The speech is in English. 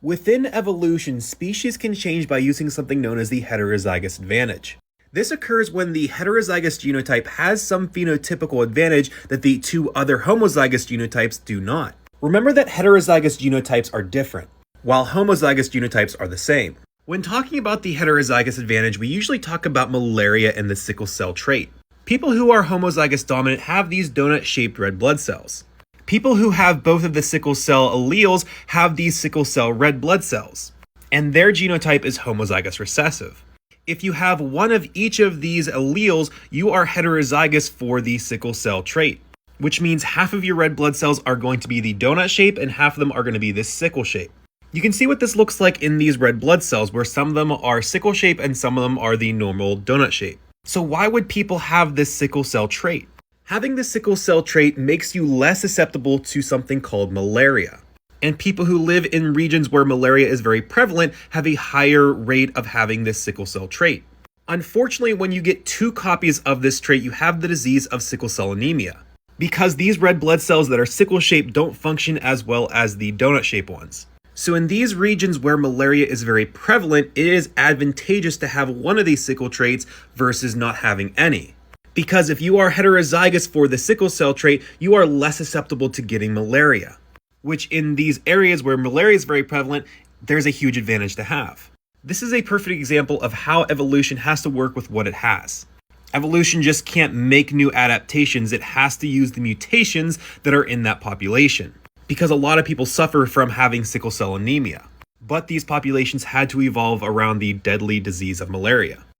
Within evolution, species can change by using something known as the heterozygous advantage. This occurs when the heterozygous genotype has some phenotypical advantage that the two other homozygous genotypes do not. Remember that heterozygous genotypes are different, while homozygous genotypes are the same. When talking about the heterozygous advantage, we usually talk about malaria and the sickle cell trait. People who are homozygous dominant have these donut-shaped red blood cells. People who have both of the sickle cell alleles have these sickle cell red blood cells, and their genotype is homozygous recessive. If you have one of each of these alleles, you are heterozygous for the sickle cell trait, which means half of your red blood cells are going to be the donut shape and half of them are going to be this sickle shape. You can see what this looks like in these red blood cells, where some of them are sickle shape and some of them are the normal donut shape. So why would people have this sickle cell trait? Having the sickle cell trait makes you less susceptible to something called malaria. And people who live in regions where malaria is very prevalent have a higher rate of having this sickle cell trait. Unfortunately, when you get two copies of this trait, you have the disease of sickle cell anemia, because these red blood cells that are sickle shaped don't function as well as the donut shaped ones. So in these regions where malaria is very prevalent, it is advantageous to have one of these sickle traits versus not having any. Because if you are heterozygous for the sickle cell trait, you are less susceptible to getting malaria, which in these areas where malaria is very prevalent, there's a huge advantage to have. This is a perfect example of how evolution has to work with what it has. Evolution just can't make new adaptations, it has to use the mutations that are in that population. Because a lot of people suffer from having sickle cell anemia, but these populations had to evolve around the deadly disease of malaria.